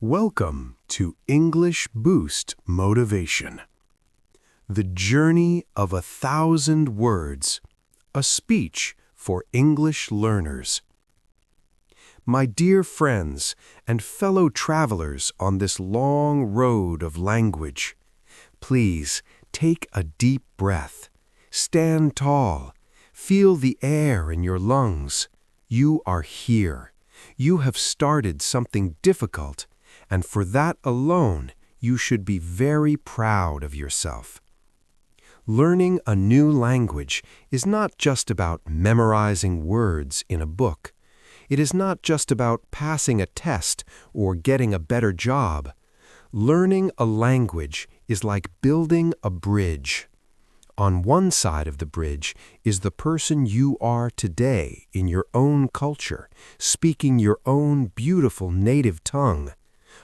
Welcome to English Boost Motivation. The Journey of 1,000 Words, a speech for English learners. My dear friends and fellow travelers on this long road of language, please take a deep breath, stand tall, feel the air in your lungs. You are here. You have started something difficult, and for that alone, you should be very proud of yourself. Learning a new language is not just about memorizing words in a book. It is not just about passing a test or getting a better job. Learning a language is like building a bridge. On one side of the bridge is the person you are today in your own culture, speaking your own beautiful native tongue.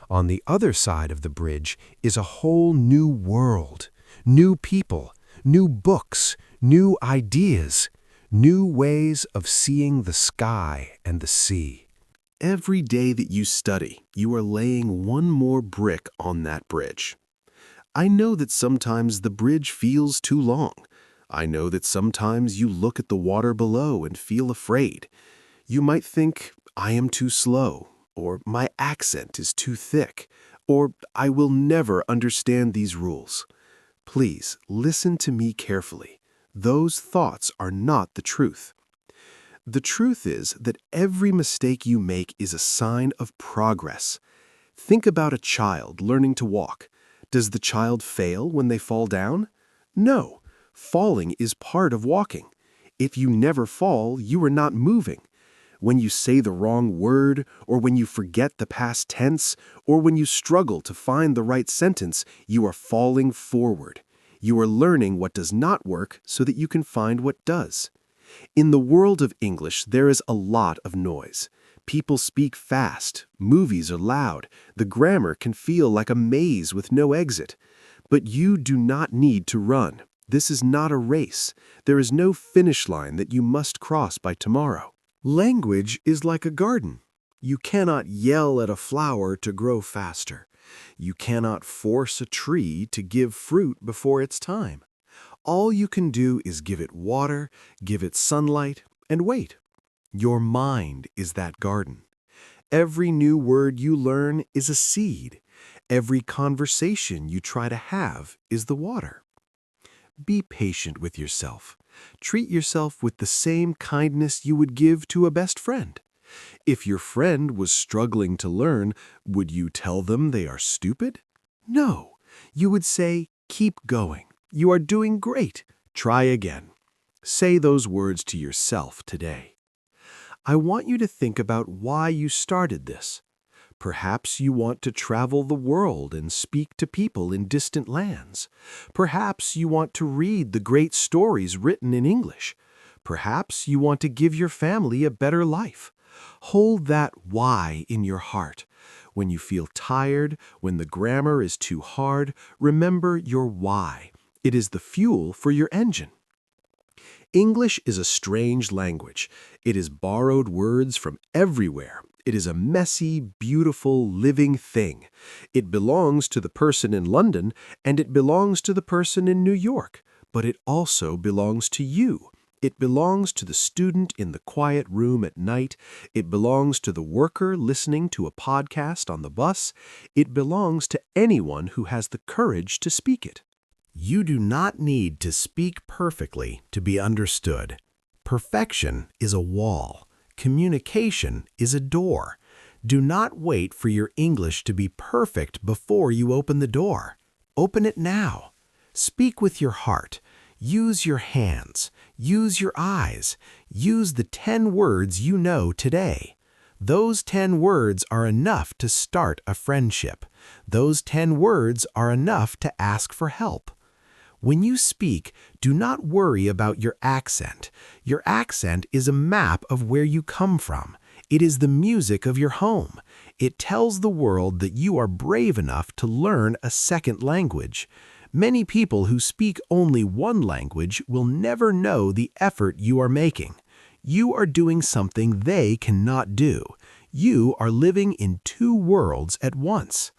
On the other side of the bridge is a whole new world, new people, new books, new ideas, new ways of seeing the sky and the sea. Every day that you study, you are laying one more brick on that bridge. I know that sometimes the bridge feels too long. I know that sometimes you look at the water below and feel afraid. You might think, I am too slow, or my accent is too thick, or I will never understand these rules. Please listen to me carefully. Those thoughts are not the truth. The truth is that every mistake you make is a sign of progress. Think about a child learning to walk. Does the child fail when they fall down? No. Falling is part of walking. If you never fall, you are not moving. When you say the wrong word, or when you forget the past tense, or when you struggle to find the right sentence, you are falling forward. You are learning what does not work so that you can find what does. In the world of English, there is a lot of noise. People speak fast, movies are loud, the grammar can feel like a maze with no exit. But you do not need to run. This is not a race. There is no finish line that you must cross by tomorrow. Language is like a garden. You cannot yell at a flower to grow faster. You cannot force a tree to give fruit before its time. All you can do is give it water, give it sunlight, and wait. Your mind is that garden. Every new word you learn is a seed. Every conversation you try to have is the water. Be patient with yourself. Treat yourself with the same kindness you would give to a best friend. If your friend was struggling to learn, would you tell them they are stupid? No. You would say, keep going. You are doing great. Try again. Say those words to yourself today. I want you to think about why you started this. Perhaps you want to travel the world and speak to people in distant lands. Perhaps you want to read the great stories written in English. Perhaps you want to give your family a better life. Hold that why in your heart. When you feel tired, when the grammar is too hard, remember your why. It is the fuel for your engine. English is a strange language. It is borrowed words from everywhere. It is a messy, beautiful, living thing. It belongs to the person in London, and it belongs to the person in New York, but it also belongs to you. It belongs to the student in the quiet room at night. It belongs to the worker listening to a podcast on the bus. It belongs to anyone who has the courage to speak it. You do not need to speak perfectly to be understood. Perfection is a wall. Communication is a door. Do not wait for your English to be perfect before you open the door. Open it now. Speak with your heart. Use your hands. Use your eyes. Use the 10 words you know today. Those 10 words are enough to start a friendship. Those 10 words are enough to ask for help. When you speak, do not worry about your accent. Your accent is a map of where you come from. It is the music of your home. It tells the world that you are brave enough to learn a second language. Many people who speak only one language will never know the effort you are making. You are doing something they cannot do. You are living in two worlds at once.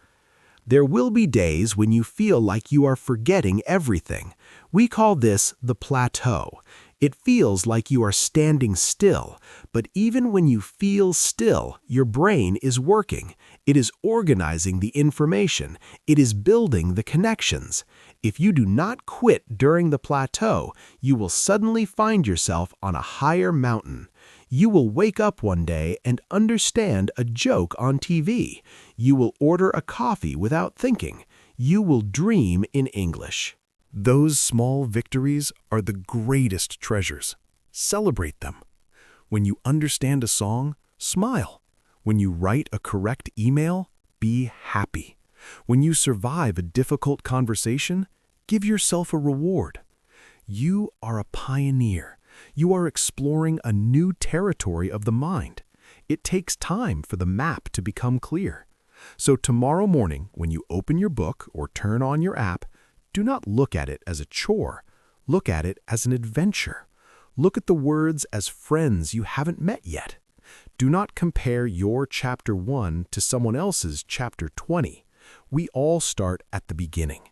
There will be days when you feel like you are forgetting everything. We call this the plateau. It feels like you are standing still, but even when you feel still, your brain is working. It is organizing the information. It is building the connections. If you do not quit during the plateau, you will suddenly find yourself on a higher mountain. You will wake up one day and understand a joke on TV. You will order a coffee without thinking. You will dream in English. Those small victories are the greatest treasures. Celebrate them. When you understand a song, smile. When you write a correct email, be happy. When you survive a difficult conversation, give yourself a reward. You are a pioneer. You are exploring a new territory of the mind. It takes time for the map to become clear. So tomorrow morning, when you open your book or turn on your app, do not look at it as a chore. Look at it as an adventure. Look at the words as friends you haven't met yet. Do not compare your chapter 1 to someone else's chapter 20. We all start at the beginning.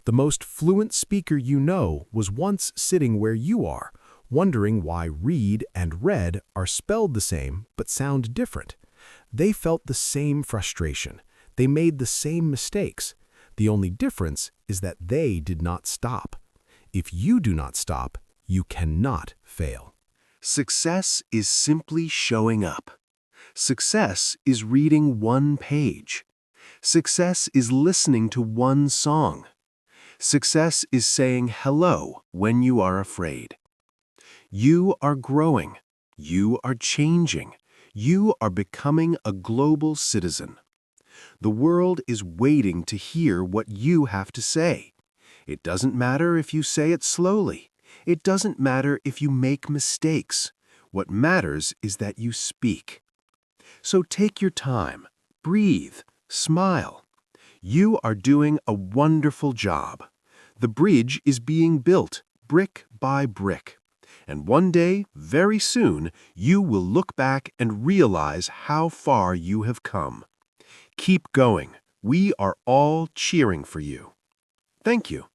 The most fluent speaker you know was once sitting where you are, wondering why read and read are spelled the same but sound different. They felt the same frustration. They made the same mistakes. The only difference is that they did not stop. If you do not stop, you cannot fail. Success is simply showing up. Success is reading one page. Success is listening to one song. Success is saying hello when you are afraid. You are growing. You are changing. You are becoming a global citizen. The world is waiting to hear what you have to say. It doesn't matter if you say it slowly. It doesn't matter if you make mistakes. What matters is that you speak. So take your time, breathe, smile. You are doing a wonderful job. The bridge is being built, brick by brick. And one day, very soon, you will look back and realize how far you have come. Keep going. We are all cheering for you. Thank you.